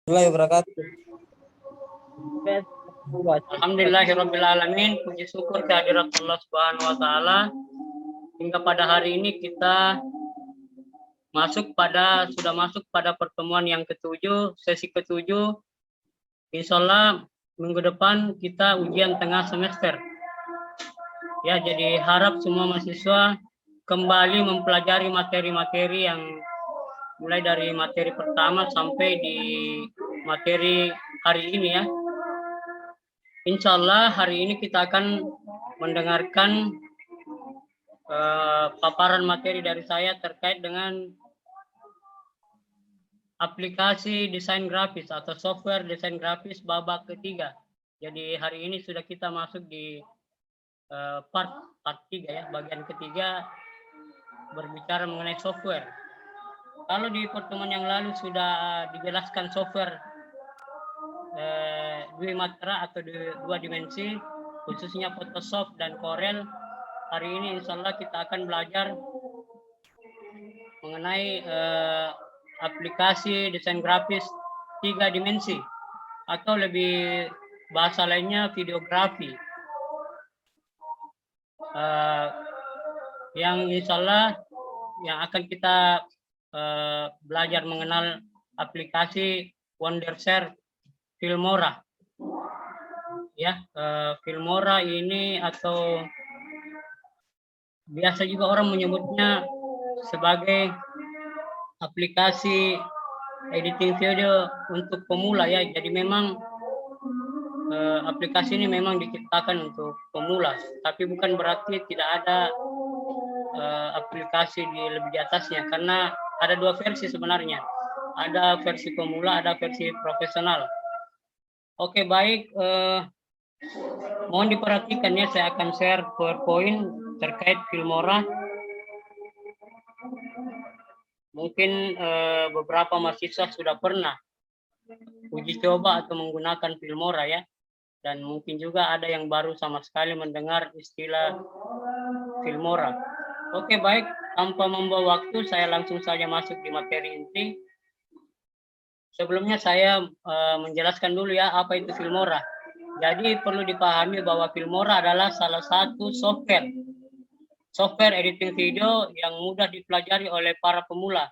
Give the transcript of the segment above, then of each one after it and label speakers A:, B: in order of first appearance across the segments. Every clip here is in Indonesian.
A: wabarakatuh.
B: Alhamdulillahirrabbilalamin. Puji syukur kehadirat Allah Subhanahu wa Ta'ala. Hingga pada hari ini kita sudah masuk pada pertemuan yang ketujuh, sesi ketujuh. Insya Allah minggu depan kita ujian tengah semester. Ya, jadi harap semua mahasiswa kembali mempelajari materi-materi yang mulai dari materi pertama sampai di materi hari ini ya. Insya Allah hari ini kita akan mendengarkan paparan materi dari saya terkait dengan aplikasi desain grafis atau software desain grafis babak ketiga. Jadi hari ini sudah kita masuk di part 3 ya, bagian ketiga berbicara mengenai software. Kalau di pertemuan yang lalu sudah dijelaskan software Dwimatra atau dua dimensi, khususnya Photoshop dan Corel. Hari ini insya Allah kita akan belajar mengenai aplikasi desain grafis 3 dimensi atau lebih bahasa lainnya videografi. Yang insya Allah yang akan kita belajar mengenal aplikasi Wondershare Filmora. Ya, Filmora ini atau biasa juga orang menyebutnya sebagai aplikasi editing video untuk pemula ya. Jadi memang aplikasi ini memang diciptakan untuk pemula, tapi bukan berarti tidak ada aplikasi lebih di atasnya, karena ada 2 versi sebenarnya. Ada versi pemula, ada versi profesional. Oke, baik. Mohon diperhatikan ya, saya akan share PowerPoint terkait Filmora. Mungkin beberapa mahasiswa sudah pernah uji coba atau menggunakan Filmora ya. Dan mungkin juga ada yang baru sama sekali mendengar istilah Filmora. Oke, baik. Tanpa membawa waktu, saya langsung saja masuk di materi inti. Sebelumnya saya menjelaskan dulu ya apa itu Filmora. Jadi perlu dipahami bahwa Filmora adalah salah satu software editing video yang mudah dipelajari oleh para pemula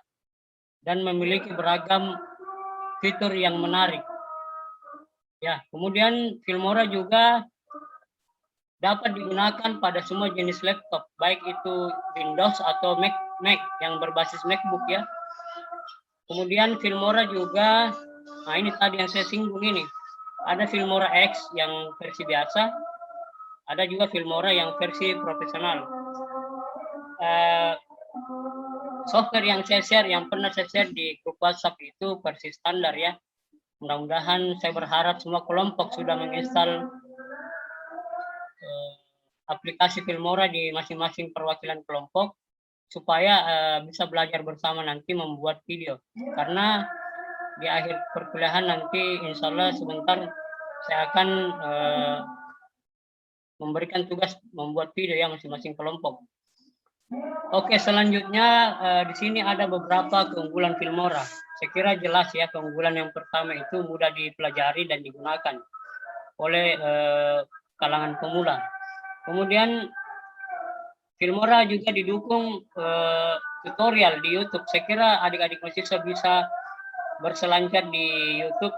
B: dan memiliki beragam fitur yang menarik. Ya, kemudian Filmora juga dapat digunakan pada semua jenis laptop, baik itu Windows atau Mac yang berbasis MacBook ya. Kemudian Filmora juga, nah ini tadi yang saya singgung ini, ada Filmora X yang versi biasa, ada juga Filmora yang versi profesional. Software yang saya share, yang pernah saya share di grup WhatsApp itu versi standar ya. Mudah-mudahan saya berharap semua kelompok sudah menginstal aplikasi Filmora di masing-masing perwakilan kelompok supaya bisa belajar bersama nanti membuat video. Karena di akhir perkuliahan nanti insya Allah sebentar saya akan memberikan tugas membuat video ya masing-masing kelompok. Oke, selanjutnya di sini ada beberapa keunggulan Filmora. Saya kira jelas ya, keunggulan yang pertama itu mudah dipelajari dan digunakan oleh kalangan pemula. Kemudian Filmora juga didukung tutorial di YouTube. Saya kira adik-adik mahasiswa bisa berselancar di YouTube,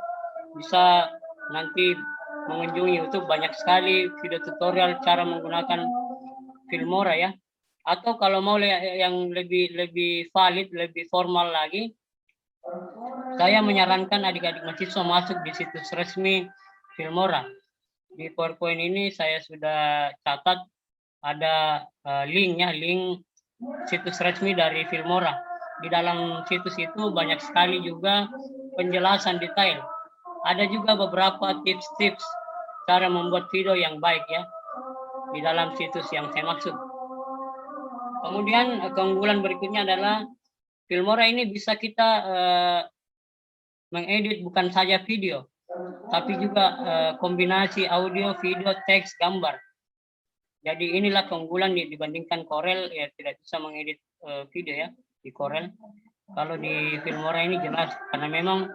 B: bisa nanti mengunjungi YouTube, banyak sekali video tutorial cara menggunakan Filmora ya. Atau kalau mau yang lebih valid, lebih formal lagi, saya menyarankan adik-adik mahasiswa masuk di situs resmi Filmora. Di PowerPoint ini saya sudah catat ada link situs resmi dari Filmora. Di dalam situs itu banyak sekali juga penjelasan detail. Ada juga beberapa tips-tips cara membuat video yang baik ya di dalam situs yang saya maksud. Kemudian keunggulan berikutnya adalah Filmora ini bisa kita mengedit bukan saja video, tapi juga kombinasi audio, video, teks, gambar. Jadi inilah keunggulan dibandingkan Corel, ya tidak bisa mengedit video ya di Corel. Kalau di Filmora ini jelas, karena memang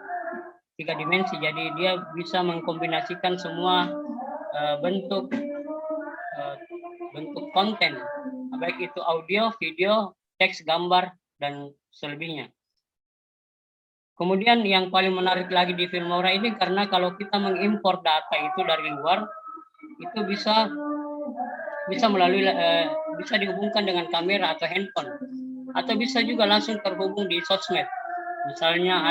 B: tiga dimensi. Jadi dia bisa mengkombinasikan semua bentuk konten, baik itu audio, video, teks, gambar, dan selebihnya. Kemudian yang paling menarik lagi di Filmora ini karena kalau kita mengimpor data itu dari luar, itu bisa melalui bisa dihubungkan dengan kamera atau handphone, atau bisa juga langsung terhubung di sosmed. Misalnya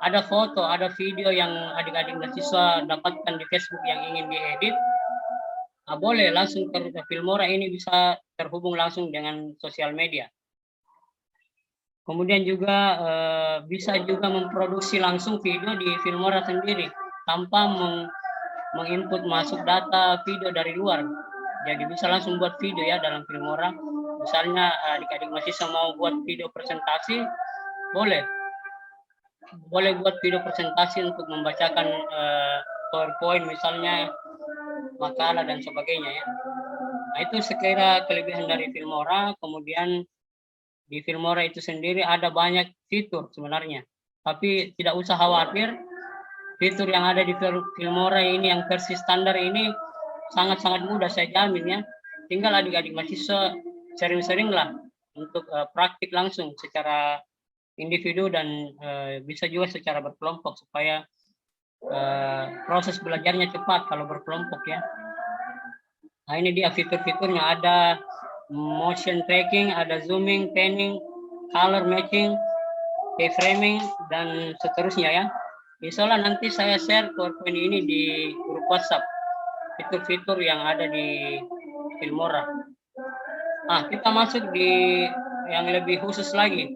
B: ada foto, ada video yang adik-adik mahasiswa dapatkan di Facebook yang ingin diedit, boleh langsung Filmora ini bisa terhubung langsung dengan sosial media. Kemudian juga bisa juga memproduksi langsung video di Filmora sendiri tanpa menginput masuk data video dari luar. Jadi bisa langsung buat video ya dalam Filmora. Misalnya adik-adik mahasiswa mau buat video presentasi, boleh buat video presentasi untuk membacakan PowerPoint misalnya, makalah dan sebagainya ya. Nah, itu sekira kelebihan dari Filmora. Kemudian di Filmora itu sendiri ada banyak fitur sebenarnya, tapi tidak usah khawatir. Fitur yang ada di Filmora ini yang versi standar ini sangat-sangat mudah, saya jamin ya. Tinggal adik-adik mahasiswa sering-sering lah untuk praktik langsung secara individu dan bisa juga secara berkelompok supaya proses belajarnya cepat kalau berkelompok ya. Nah ini dia fitur-fiturnya, ada motion tracking, ada zooming, panning, color matching, keyframing, dan seterusnya ya. Insya Allah nanti saya share PowerPoint ini di grup WhatsApp, fitur-fitur yang ada di Filmora. Kita masuk di yang lebih khusus lagi.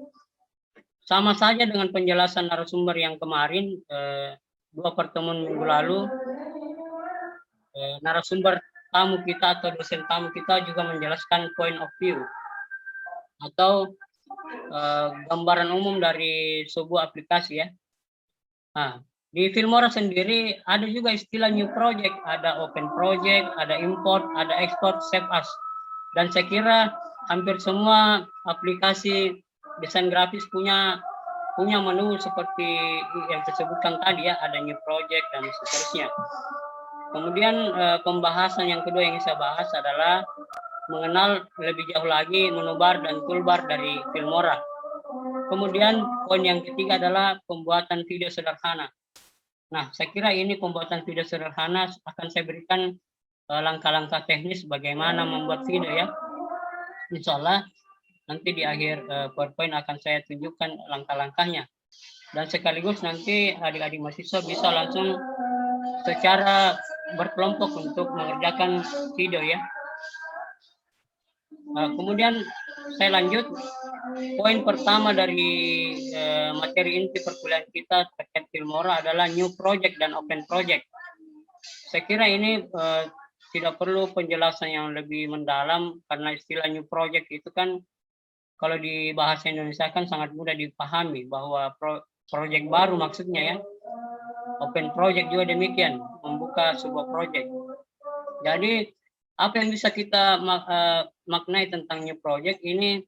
B: Sama saja dengan penjelasan narasumber yang kemarin, 2 pertemuan minggu lalu, narasumber tamu kita atau dosen tamu kita juga menjelaskan point of view atau gambaran umum dari sebuah aplikasi ya. Di Filmora sendiri ada juga istilah new project, ada open project, ada import, ada export, save as. Dan saya kira hampir semua aplikasi desain grafis punya menu seperti yang saya sebutkan tadi ya, ada new project dan seterusnya. Kemudian pembahasan yang kedua yang saya bahas adalah mengenal lebih jauh lagi menu bar dan toolbar dari Filmora. Kemudian poin yang ketiga adalah pembuatan video sederhana. Nah, saya kira ini pembuatan video sederhana akan saya berikan langkah-langkah teknis bagaimana membuat video ya. Insya Allah nanti di akhir PowerPoint akan saya tunjukkan langkah-langkahnya. Dan sekaligus nanti adik-adik mahasiswa bisa langsung secara berkelompok untuk mengerjakan video ya. Kemudian saya lanjut, poin pertama dari materi inti perkuliahan kita terkait Filmora adalah new project dan open project. Saya kira ini tidak perlu penjelasan yang lebih mendalam karena istilah new project itu kan kalau di bahasa Indonesia kan sangat mudah dipahami bahwa project baru maksudnya ya. Open project juga demikian, membuka sebuah project. Jadi apa yang bisa kita maknai tentang new project ini,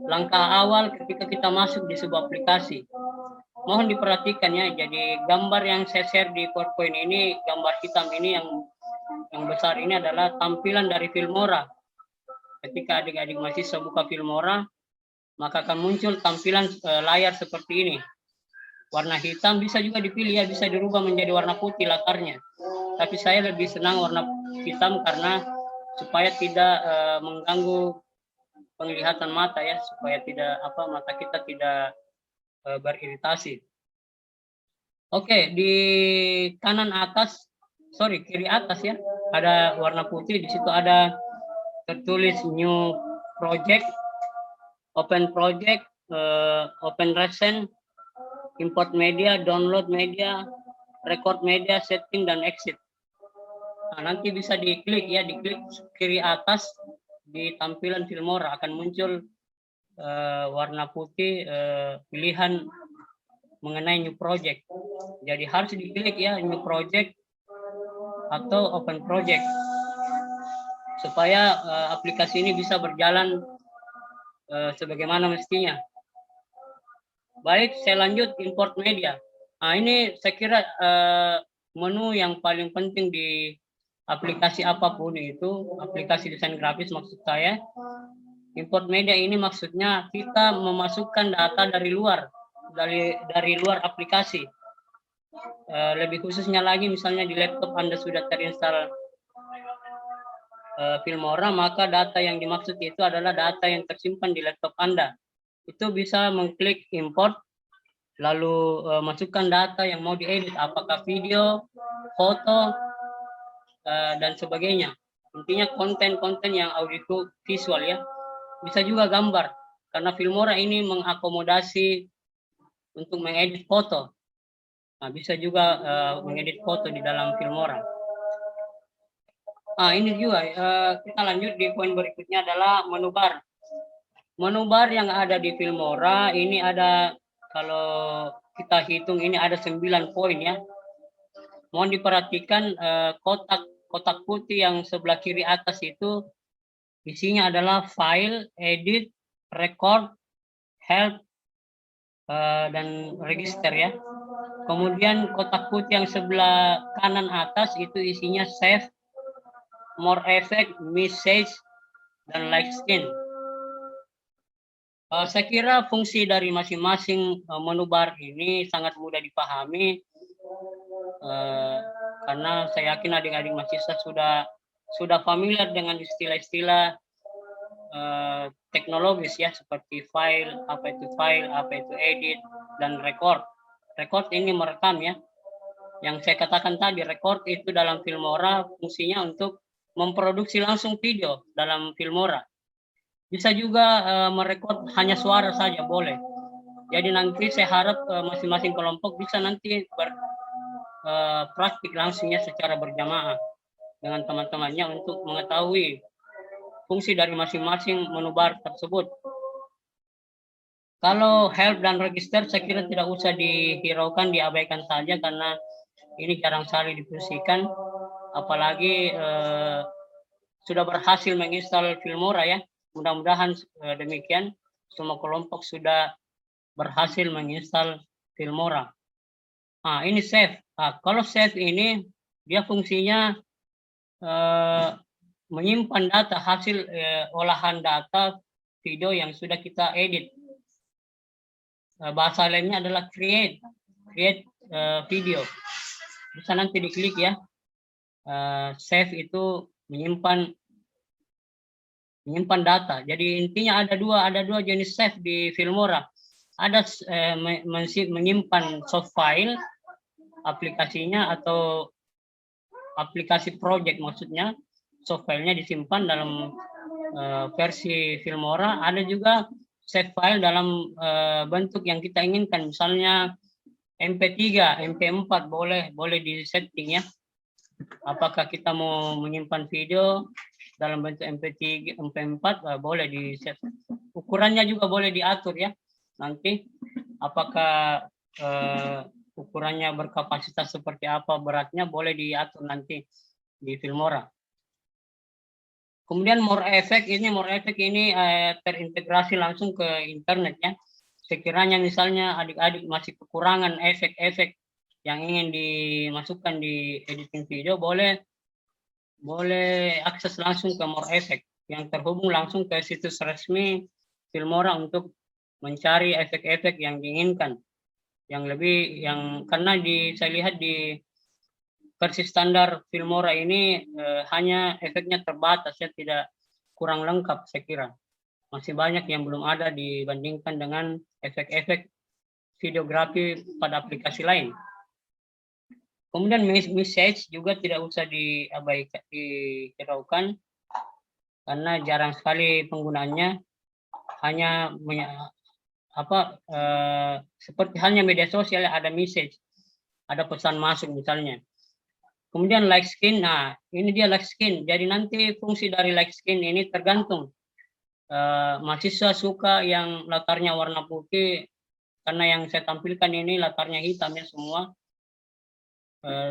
B: langkah awal ketika kita masuk di sebuah aplikasi. Mohon diperhatikan ya, jadi gambar yang saya share di PowerPoint ini, gambar hitam ini yang besar ini adalah tampilan dari Filmora. Ketika adik-adik mahasiswa buka Filmora, maka akan muncul tampilan layar seperti ini. Warna hitam bisa juga dipilih ya, bisa dirubah menjadi warna putih latarnya. Tapi saya lebih senang warna hitam karena supaya tidak mengganggu penglihatan mata ya, supaya tidak mata kita tidak beriritasi. Oke, di kiri atas ya, ada warna putih, di situ ada tertulis new project, open project, open recent, import media, download media, record media, setting, dan exit. Nah, nanti bisa diklik ya, diklik kiri atas di tampilan Filmora akan muncul warna putih pilihan mengenai new project. Jadi harus diklik ya, new project atau open project supaya aplikasi ini bisa berjalan sebagaimana mestinya. Baik, saya lanjut import media. Nah, ini saya kira menu yang paling penting di aplikasi apapun itu, aplikasi desain grafis maksud saya. Import media ini maksudnya kita memasukkan data dari luar, dari luar aplikasi. Lebih khususnya lagi misalnya di laptop Anda sudah terinstall Filmora, maka data yang dimaksud itu adalah data yang tersimpan di laptop Anda. Itu bisa mengklik import, lalu masukkan data yang mau diedit, apakah video, foto, dan sebagainya. Intinya konten-konten yang audio visual ya. Bisa juga gambar, karena Filmora ini mengakomodasi untuk mengedit foto. Nah, bisa juga mengedit foto di dalam Filmora. Nah, ini juga kita lanjut di poin berikutnya adalah menu bar. Menu bar yang ada di Filmora ini ada, kalau kita hitung ini ada 9 poin ya. Mohon diperhatikan kotak putih yang sebelah kiri atas itu isinya adalah file, edit, record, help, dan register ya. Kemudian kotak putih yang sebelah kanan atas itu isinya save, more effect, message, dan like skin. Saya kira fungsi dari masing-masing menu bar ini sangat mudah dipahami, karena saya yakin adik-adik mahasiswa sudah familiar dengan istilah-istilah teknologis ya, seperti file, apa itu edit, dan record. Record ini merekam ya. Yang saya katakan tadi, record itu dalam Filmora fungsinya untuk memproduksi langsung video dalam Filmora. Bisa juga merekod hanya suara saja boleh. Jadi nanti saya harap masing-masing kelompok bisa nanti praktik langsungnya secara berjamaah dengan teman-temannya untuk mengetahui fungsi dari masing-masing menu bar tersebut. Kalau help dan register saya kira tidak usah dihiraukan, diabaikan saja karena ini jarang sekali difungsikan, apalagi sudah berhasil menginstal Filmora ya. Mudah-mudahan demikian semua kelompok sudah berhasil menginstal Filmora. Nah, ini save. Nah, kalau save ini dia fungsinya menyimpan data hasil olahan data video yang sudah kita edit. Bahasa lainnya adalah create video. Bisa nanti diklik ya. Save itu menyimpan data. Jadi intinya ada dua jenis save di Filmora. Ada menyimpan soft file aplikasinya atau aplikasi project, maksudnya soft filenya disimpan dalam versi Filmora. Ada juga save file dalam bentuk yang kita inginkan, misalnya MP3, MP4 boleh di setting ya. Apakah kita mau menyimpan video dalam bentuk MP3, MP4 boleh di set. Ukurannya juga boleh diatur ya. Nanti apakah ukurannya berkapasitas seperti apa, beratnya boleh diatur nanti di Filmora. Kemudian more effect ini terintegrasi langsung ke internet ya. Sekiranya misalnya adik-adik masih kekurangan efek-efek yang ingin dimasukkan di editing video, boleh akses langsung ke more effect yang terhubung langsung ke situs resmi Filmora untuk mencari efek-efek yang diinginkan. Karena saya lihat di versi standar Filmora ini hanya efeknya terbatas ya, tidak kurang lengkap saya kira. Masih banyak yang belum ada dibandingkan dengan efek-efek videografi pada aplikasi lain. Kemudian message juga tidak usah diabaikan, dihiraukan karena jarang sekali penggunaannya. Hanya seperti halnya media sosial ada message, ada pesan masuk misalnya. Kemudian like skin, nah ini dia like skin. Jadi nanti fungsi dari like skin ini tergantung mahasiswa suka yang latarnya warna putih, karena yang saya tampilkan ini latarnya hitam ya semua.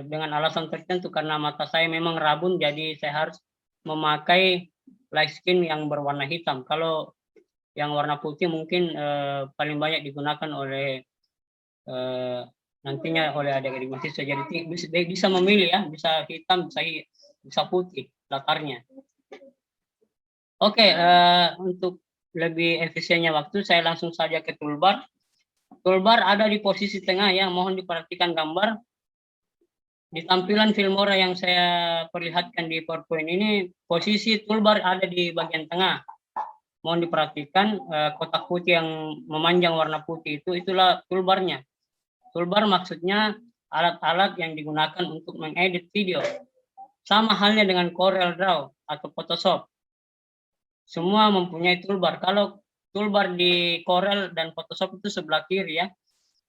B: Dengan alasan tertentu karena mata saya memang rabun, jadi saya harus memakai light skin yang berwarna hitam. Kalau yang warna putih mungkin paling banyak digunakan oleh nantinya oleh adik-adik mahasiswa. Jadi bisa memilih ya, bisa hitam, bisa putih latarnya. Oke, untuk lebih efisiennya waktu, saya langsung saja ke toolbar. Toolbar ada di posisi tengah ya, mohon diperhatikan gambar. Di tampilan Filmora yang saya perlihatkan di PowerPoint ini, posisi toolbar ada di bagian tengah. Mohon diperhatikan kotak putih yang memanjang warna putih itulah toolbarnya. Toolbar maksudnya alat-alat yang digunakan untuk mengedit video. Sama halnya dengan Corel Draw atau Photoshop. Semua mempunyai toolbar. Kalau toolbar di Corel dan Photoshop itu sebelah kiri ya.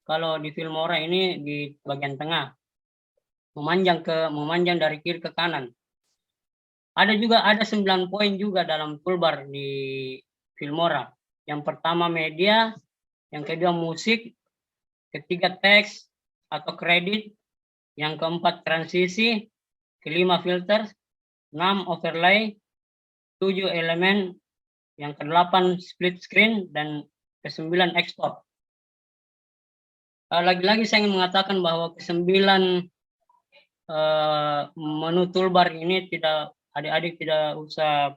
B: Kalau di Filmora ini di bagian tengah. Memanjang dari kiri ke kanan. Ada 9 poin juga dalam toolbar di Filmora. Yang pertama media, yang kedua musik, ketiga teks atau kredit, yang keempat transisi, kelima filter, 6 overlay, 7 elemen, yang ke-8 split screen, dan ke-9 export. Lagi-lagi saya ingin mengatakan bahwa ke-9 menu toolbar ini adik-adik tidak usah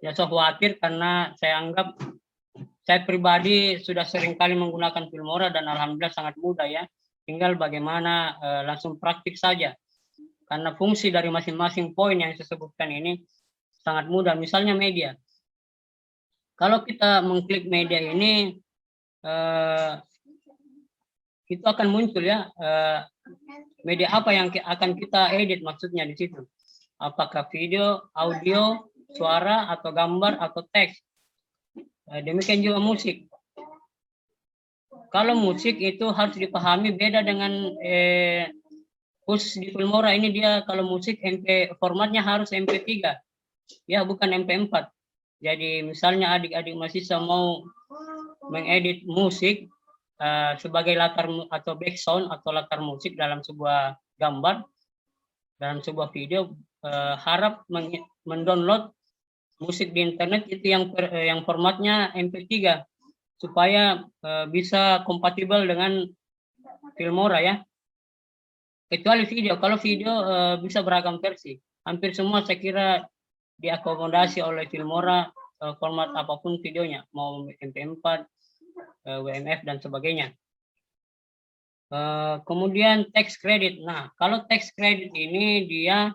B: ya khawatir, karena saya anggap saya pribadi sudah sering kali menggunakan Filmora dan alhamdulillah sangat mudah ya. Tinggal bagaimana langsung praktik saja. Karena fungsi dari masing-masing poin yang saya sebutkan ini sangat mudah. Misalnya media. Kalau kita mengklik media ini, itu akan muncul ya media apa yang akan kita edit maksudnya di situ. Apakah video, audio, suara, atau gambar, atau teks. Demikian juga musik. Kalau musik itu harus dipahami beda dengan khusus di Filmora ini, dia kalau musik formatnya harus MP3. Ya, bukan MP4. Jadi misalnya adik-adik mahasiswa mau mengedit musik sebagai latar atau background atau latar musik dalam sebuah gambar, dalam sebuah video, harap mendownload musik di internet itu yang formatnya MP3 supaya bisa kompatibel dengan Filmora ya. Kecuali video, kalau video bisa beragam versi. Hampir semua saya kira diakomodasi oleh Filmora, format apapun videonya, mau MP4, WMF dan sebagainya. Kemudian text credit. Nah, kalau text credit ini dia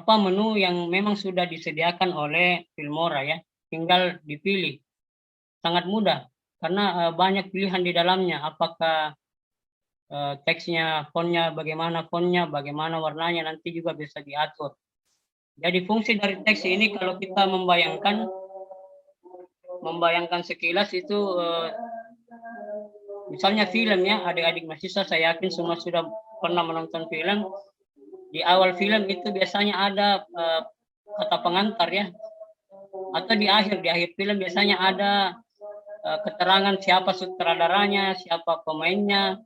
B: menu yang memang sudah disediakan oleh Filmora ya, tinggal dipilih. Sangat mudah karena banyak pilihan di dalamnya. Apakah teksnya, fontnya, bagaimana warnanya, nanti juga bisa diatur. Jadi fungsi dari teks ini kalau kita membayangkan sekilas itu, misalnya film ya, adik-adik mahasiswa saya yakin semua sudah pernah menonton film. Di awal film itu biasanya ada kata pengantar ya, atau di akhir film biasanya ada keterangan siapa sutradaranya, siapa pemainnya,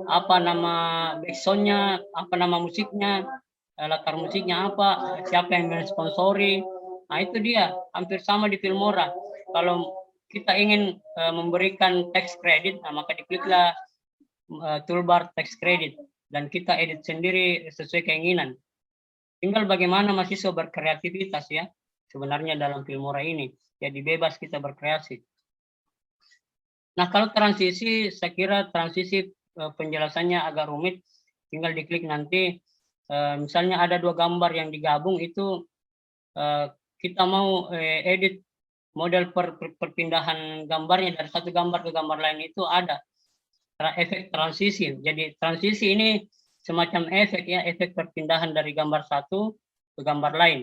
B: apa nama backsoundnya, apa nama musiknya, latar musiknya apa, siapa yang mensponsori. Nah itu dia, hampir sama di Filmora. Kalau kita ingin memberikan text credit, nah maka dikliklah toolbar text credit dan kita edit sendiri sesuai keinginan. Tinggal bagaimana mahasiswa berkreativitas ya sebenarnya dalam Filmora ini. Jadi bebas kita berkreasi. Nah kalau transisi, saya kira transisi penjelasannya agak rumit. Tinggal diklik nanti. Misalnya ada 2 gambar yang digabung itu kita mau edit model perpindahan gambarnya dari satu gambar ke gambar lain, itu ada efek transisi. Jadi transisi ini semacam efek ya, efek perpindahan dari gambar satu ke gambar lain.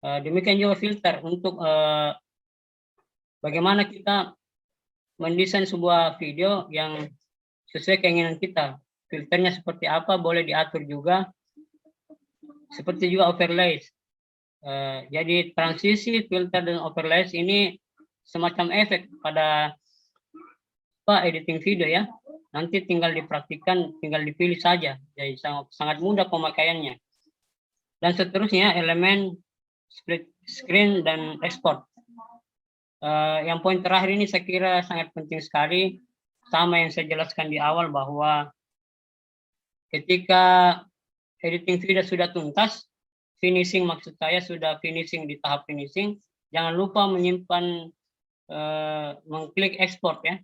B: Demikian juga filter untuk bagaimana kita mendesain sebuah video yang sesuai keinginan kita. Filternya seperti apa boleh diatur juga. Seperti juga overlays. Jadi transisi, filter, dan overlays ini semacam efek pada editing video ya. Nanti tinggal dipraktikkan, tinggal dipilih saja. Jadi sangat mudah pemakaiannya. Dan seterusnya elemen split screen dan export. Yang poin terakhir ini saya kira sangat penting sekali, sama yang saya jelaskan di awal bahwa ketika editing video sudah tuntas, finishing maksud saya sudah finishing di tahap finishing, jangan lupa menyimpan mengklik ekspor ya.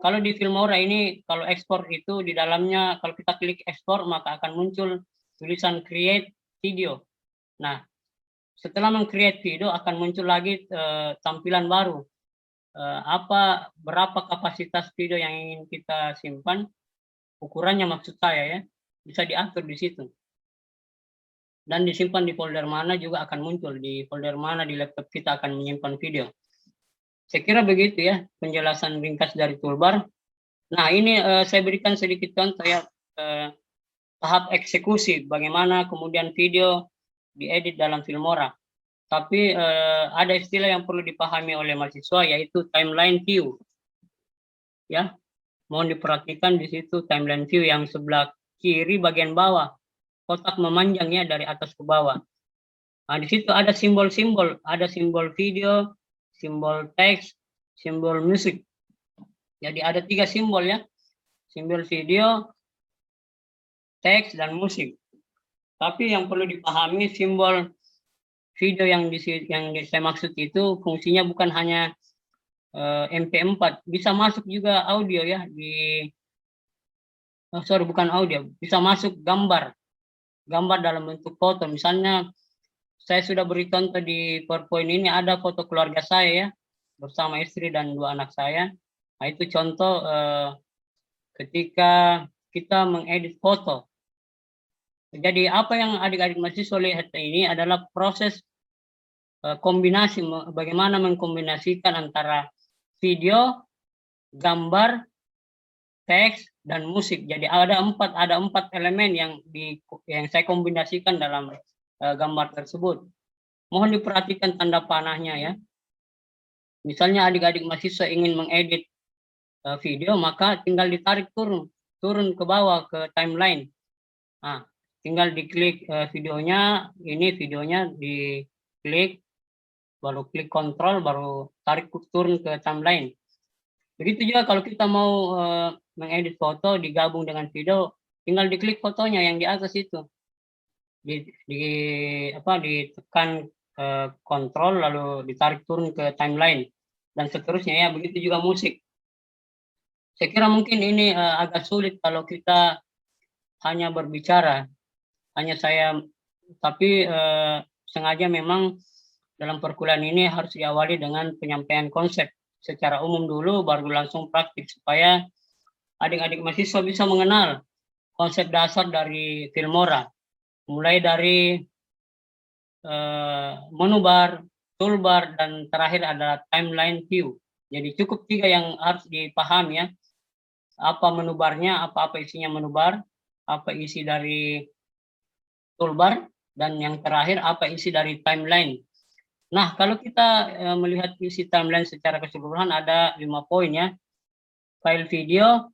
B: Kalau di Filmora ini, kalau ekspor itu di dalamnya, kalau kita klik ekspor, maka akan muncul tulisan create video. Nah, setelah meng-create video, akan muncul lagi tampilan baru. Berapa kapasitas video yang ingin kita simpan, ukurannya maksud saya ya, bisa diatur di situ. Dan disimpan di folder mana juga akan muncul, di folder mana di laptop kita akan menyimpan video. Saya kira begitu ya penjelasan ringkas dari toolbar. Nah ini saya berikan sedikit contoh ya tahap eksekusi bagaimana kemudian video diedit dalam Filmora. Tapi ada istilah yang perlu dipahami oleh mahasiswa yaitu timeline view. Ya, mohon diperhatikan di situ timeline view yang sebelah kiri bagian bawah kotak memanjang ya dari atas ke bawah. Nah di situ ada simbol-simbol, ada simbol video, simbol teks, simbol musik. Jadi ada 3 simbol ya, simbol video, teks, dan musik. Tapi yang perlu dipahami simbol video yang saya maksud itu fungsinya bukan hanya MP4, bisa masuk juga audio ya bukan audio, bisa masuk gambar dalam bentuk foto. Misalnya saya sudah beri contoh di PowerPoint ini, ada foto keluarga saya ya, bersama istri dan 2 anak saya. Nah itu contoh ketika kita mengedit foto. Jadi apa yang adik-adik mahasiswa lihat ini adalah proses kombinasi, bagaimana mengkombinasikan antara video, gambar, teks, dan musik. Jadi ada empat elemen yang saya kombinasikan dalam gambar tersebut. Mohon diperhatikan tanda panahnya ya. Misalnya adik-adik mahasiswa ingin mengedit video, maka tinggal ditarik turun ke bawah ke timeline. Nah, tinggal diklik videonya, ini videonya diklik, baru klik kontrol, baru tarik turun ke timeline. Begitu juga kalau kita mau mengedit foto digabung dengan video, tinggal diklik fotonya yang di atas itu. Ditekan kontrol lalu ditarik turun ke timeline dan seterusnya ya, begitu juga musik. Saya kira mungkin ini agak sulit kalau kita hanya berbicara, tapi sengaja memang dalam perkuliahan ini harus diawali dengan penyampaian konsep secara umum dulu, baru langsung praktik supaya adik-adik mahasiswa bisa mengenal konsep dasar dari Filmora. Mulai dari menu bar, toolbar, dan terakhir adalah timeline view. Jadi cukup 3 yang harus dipahami ya. Apa menu barnya, apa isinya menu bar, apa isi dari toolbar, dan yang terakhir apa isi dari timeline. Nah, kalau kita melihat isi timeline secara keseluruhan ada 5 poin ya. File video,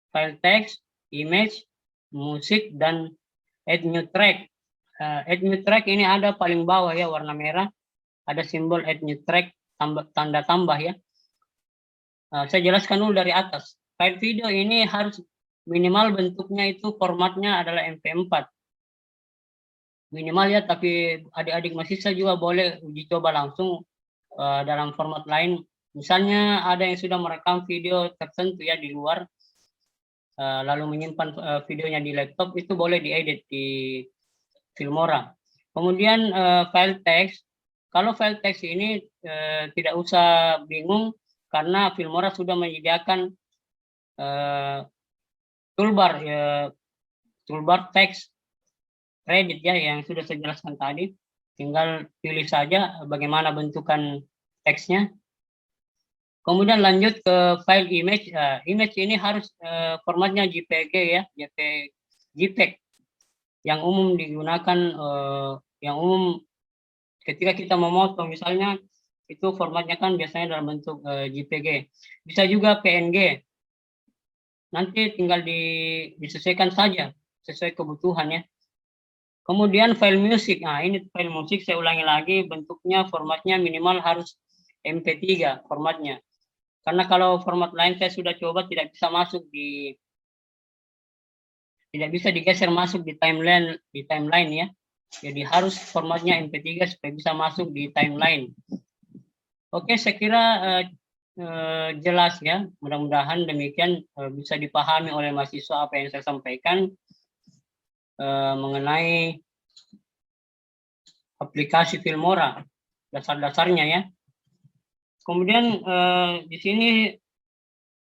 B: file text, image, musik, dan add new track. Add new track ini ada paling bawah ya, warna merah. Ada simbol add new track, tanda tambah ya. Saya jelaskan dulu dari atas. File video ini harus minimal bentuknya itu formatnya adalah MP4. Minimal ya, tapi adik-adik mahasiswa juga boleh uji coba langsung dalam format lain. Misalnya ada yang sudah merekam video tertentu ya di luar, lalu menyimpan videonya di laptop, itu boleh diedit di Filmora. Kemudian file text, kalau file text ini tidak usah bingung karena Filmora sudah menyediakan toolbar text Reddit ya yang sudah saya jelaskan tadi. Tinggal pilih saja bagaimana bentukan teksnya. Kemudian lanjut ke file image. Image ini harus formatnya JPG ya, JPEG. Yang umum digunakan, yang umum ketika kita memoto misalnya, itu formatnya kan biasanya dalam bentuk JPG. Bisa juga PNG. Nanti tinggal disesuaikan saja sesuai kebutuhan ya. Kemudian file musik. Nah, ini file musik saya ulangi lagi, bentuknya formatnya minimal harus MP3 formatnya. Karena kalau format lain saya sudah coba tidak bisa masuk tidak bisa digeser masuk di timeline ya. Jadi harus formatnya MP3 supaya bisa masuk di timeline. Oke, saya kira jelas ya. Mudah-mudahan demikian bisa dipahami oleh mahasiswa apa yang saya sampaikan mengenai aplikasi Filmora, dasar-dasarnya ya. Kemudian di sini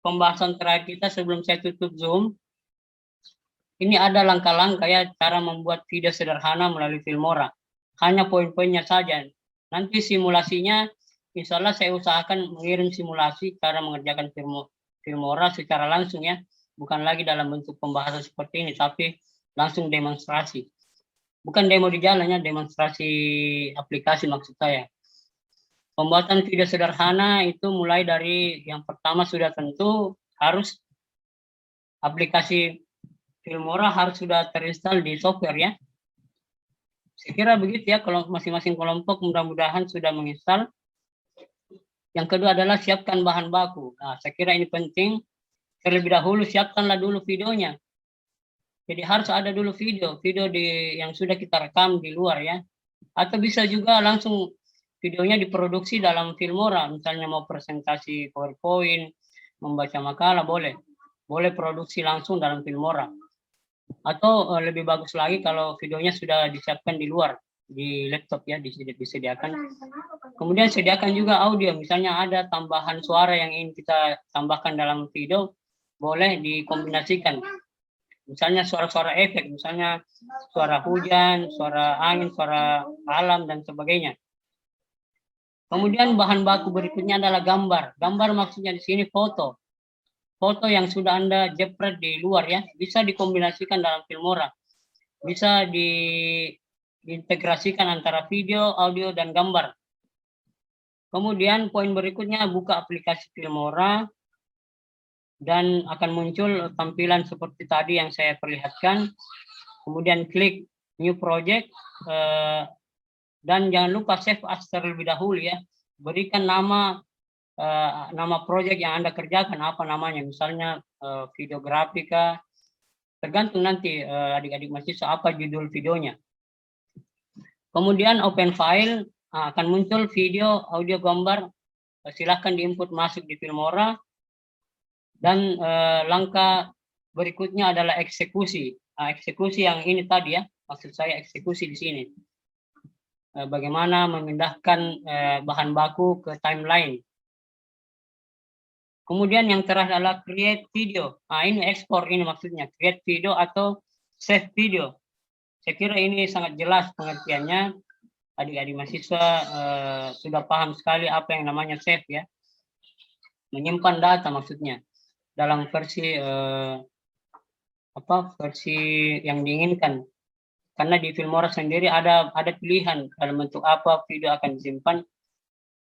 B: pembahasan terakhir kita sebelum saya tutup Zoom. Ini ada langkah-langkah ya cara membuat video sederhana melalui Filmora. Hanya poin-poinnya saja. Nanti simulasinya, insya Allah saya usahakan mengirim simulasi cara mengerjakan Filmora secara langsung ya. Bukan lagi dalam bentuk pembahasan seperti ini, tapi langsung demonstrasi. Bukan demo di jalan ya, demonstrasi aplikasi maksud saya. Pembuatan video sederhana itu mulai dari yang pertama sudah tentu harus aplikasi Filmora harus sudah terinstall di software ya. Saya kira begitu ya, kalau masing-masing kelompok mudah-mudahan sudah menginstal. Yang kedua adalah siapkan bahan baku. Nah, saya kira ini penting. Terlebih dahulu siapkanlah dulu videonya. Jadi harus ada dulu video yang sudah kita rekam di luar ya. Atau bisa juga langsung videonya diproduksi dalam Filmora, misalnya mau presentasi PowerPoint, membaca makalah, boleh produksi langsung dalam Filmora. Atau lebih bagus lagi kalau videonya sudah disiapkan di luar, di laptop ya, disediakan. Kemudian sediakan juga audio, misalnya ada tambahan suara yang ingin kita tambahkan dalam video, boleh dikombinasikan. Misalnya suara-suara efek, misalnya suara hujan, suara angin, suara alam, dan sebagainya. Kemudian bahan baku berikutnya adalah gambar. Gambar maksudnya di sini foto. Foto yang sudah Anda jepret di luar ya, bisa dikombinasikan dalam Filmora. Bisa diintegrasikan antara video, audio, dan gambar. Kemudian poin berikutnya buka aplikasi Filmora dan akan muncul tampilan seperti tadi yang saya perlihatkan. Kemudian klik new project dan jangan lupa save as terlebih dahulu ya. Berikan nama project yang Anda kerjakan, apa namanya, misalnya videografika, tergantung nanti adik-adik mahasiswa apa judul videonya. Kemudian open file, akan muncul video, audio, gambar, silahkan diinput masuk di Filmora. Dan langkah berikutnya adalah eksekusi. Eksekusi yang ini tadi ya, maksud saya eksekusi di sini. Bagaimana memindahkan bahan baku ke timeline. Kemudian yang terakhir adalah create video. Ini ekspor ini maksudnya, create video atau save video. Saya kira ini sangat jelas pengertiannya. Adik-adik mahasiswa sudah paham sekali apa yang namanya save ya. Menyimpan data maksudnya dalam versi versi yang diinginkan. Karena di Filmora sendiri ada pilihan dalam bentuk apa video akan disimpan,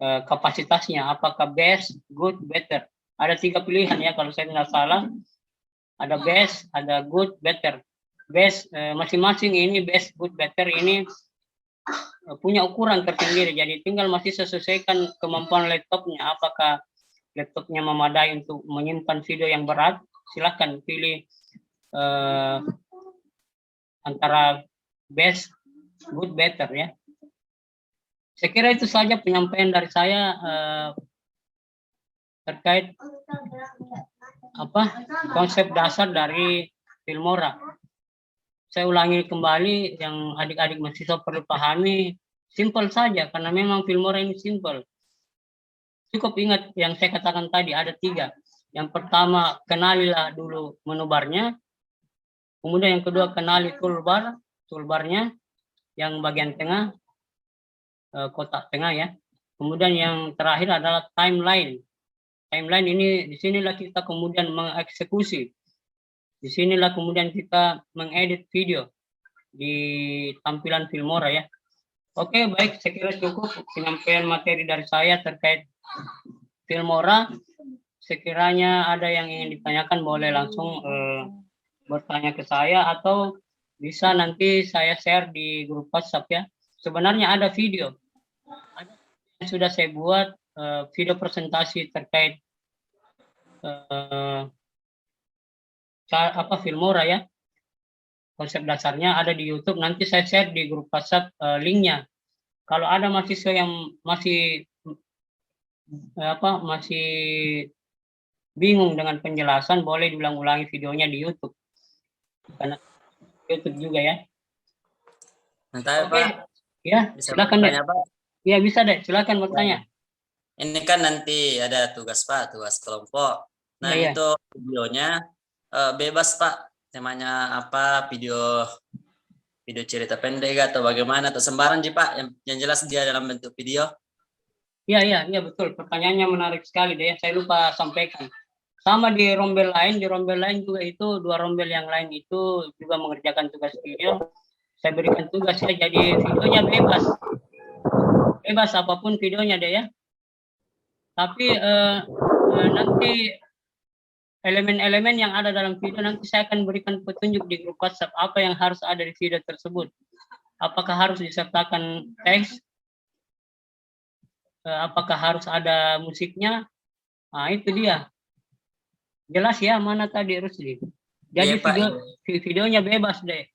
B: kapasitasnya apakah best, good, better. Ada 3 pilihan ya kalau saya tidak salah. Ada best, ada good, better. Best masing-masing ini best, good, better ini punya ukuran tersendiri. Jadi tinggal masih sesuaikan kemampuan laptopnya. Apakah laptopnya memadai untuk menyimpan video yang berat? Silakan pilih antara best, good, better ya. Saya kira itu saja penyampaian dari saya terkait konsep dasar dari Filmora. Saya ulangi kembali yang adik-adik mahasiswa perlu pahami, simple saja karena memang Filmora ini simple. Cukup ingat yang saya katakan tadi ada 3. Yang pertama kenalilah dulu menu barnya. Kemudian yang kedua kenali toolbarnya yang bagian tengah, kotak tengah ya. Kemudian yang terakhir adalah timeline. Timeline ini disinilah kita kemudian mengeksekusi. Disinilah kemudian kita mengedit video di tampilan Filmora ya. Oke, baik, saya kira cukup penyampaian materi dari saya terkait Filmora. Sekiranya ada yang ingin ditanyakan boleh langsung bertanya ke saya atau bisa nanti saya share di grup WhatsApp ya. Sebenarnya ada video yang sudah saya buat video presentasi terkait Filmora ya. Konsep dasarnya ada di YouTube. Nanti saya share di grup WhatsApp linknya. Kalau ada mahasiswa yang masih masih bingung dengan penjelasan, boleh diulang-ulangi videonya di YouTube. Karena YouTube juga ya.
A: Mantap,
B: Oke.
A: Pak.
B: Ya,
A: Bisa
B: silakan deh.
A: Pak.
B: Ya, bisa deh. Silakan bertanya.
A: Ini kan nanti ada tugas Pak, tugas kelompok. Nah,
B: Ya.
A: itu videonya bebas Pak. Temanya apa? Video cerita pendek atau bagaimana atau sembarang sih Pak, yang jelas dia dalam bentuk video.
B: Iya betul. Pertanyaannya menarik sekali deh. Saya lupa sampaikan. Sama di rombel lain juga itu 2 rombel yang lain itu juga mengerjakan tugas video. Saya berikan tugas ya, jadi videonya bebas apapun videonya deh ya. Tapi nanti elemen-elemen yang ada dalam video nanti saya akan berikan petunjuk di grup WhatsApp apa yang harus ada di video tersebut. Apakah harus disertakan teks? Apakah harus ada musiknya? Nah, itu dia. Jelas ya mana tadi Rusli? Jadi videonya bebas deh.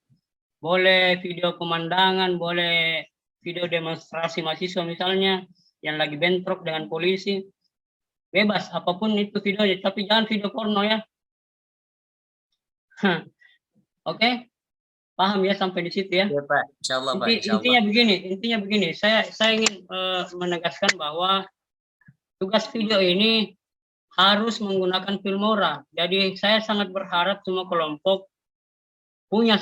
B: Boleh video pemandangan, boleh video demonstrasi mahasiswa misalnya yang lagi bentrok dengan polisi. Bebas apapun itu videonya, tapi jangan video porno ya. Oke? Paham ya sampai di situ ya?
A: Iya, Pak. Insyaallah, Pak.
B: Intinya begini, saya ingin menegaskan bahwa tugas video ini harus menggunakan Filmora. Jadi saya sangat berharap semua kelompok punya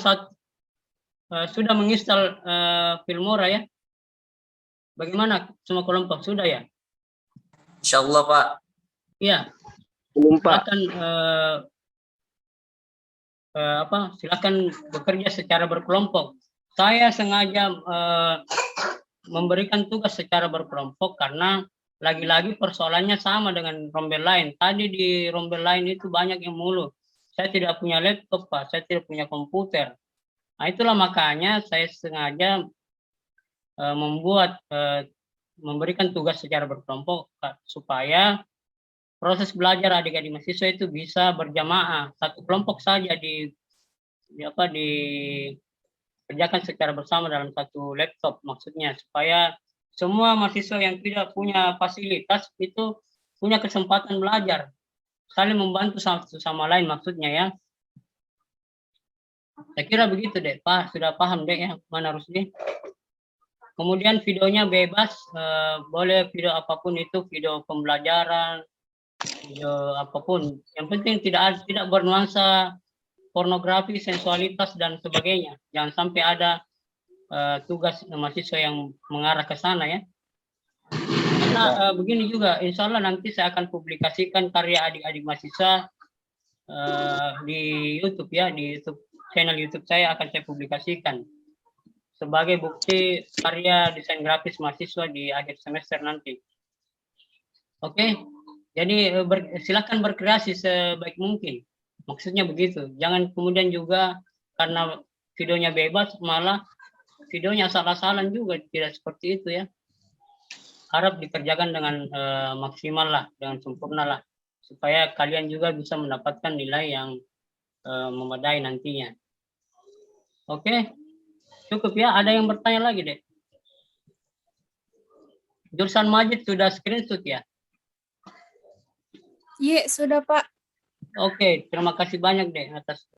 B: sudah menginstal Filmora ya. Bagaimana semua kelompok sudah ya?
A: Insyaallah Pak.
B: Iya.
C: Belum Pak.
B: Silakan bekerja secara berkelompok. Saya sengaja memberikan tugas secara berkelompok karena lagi-lagi persoalannya sama dengan rombel lain. Tadi di rombel lain itu banyak yang mulu. Saya tidak punya laptop, Pak. Saya tidak punya komputer. Nah, itulah makanya saya sengaja memberikan tugas secara berkelompok supaya proses belajar adik-adik mahasiswa itu bisa berjamaah. Satu kelompok saja dikerjakan secara bersama dalam satu laptop maksudnya supaya semua mahasiswa yang tidak punya fasilitas itu punya kesempatan belajar, saling membantu satu sama lain maksudnya ya. Saya kira begitu deh, Pak. Sudah paham deh ya mana Rusdi. Kemudian videonya bebas, boleh video apapun itu, video pembelajaran, video apapun. Yang penting tidak bernuansa pornografi, sensualitas dan sebagainya. Jangan sampai ada tugas mahasiswa yang mengarah ke sana ya. Karena begini juga, insya Allah nanti saya akan publikasikan karya adik-adik mahasiswa di YouTube ya, di YouTube channel YouTube saya akan saya publikasikan sebagai bukti karya desain grafis mahasiswa di akhir semester nanti. Oke, jadi silakan berkreasi sebaik mungkin. Maksudnya begitu. Jangan kemudian juga karena videonya bebas malah videonya asal-asalan juga, tidak seperti itu ya. Harap dikerjakan dengan maksimal lah, dengan sempurna lah, supaya kalian juga bisa mendapatkan nilai yang memadai nantinya. Oke, cukup ya. Ada yang bertanya lagi deh? Jurusan Majid sudah screenshot ya?
D: Iya, sudah Pak.
B: Oke, terima kasih banyak deh atas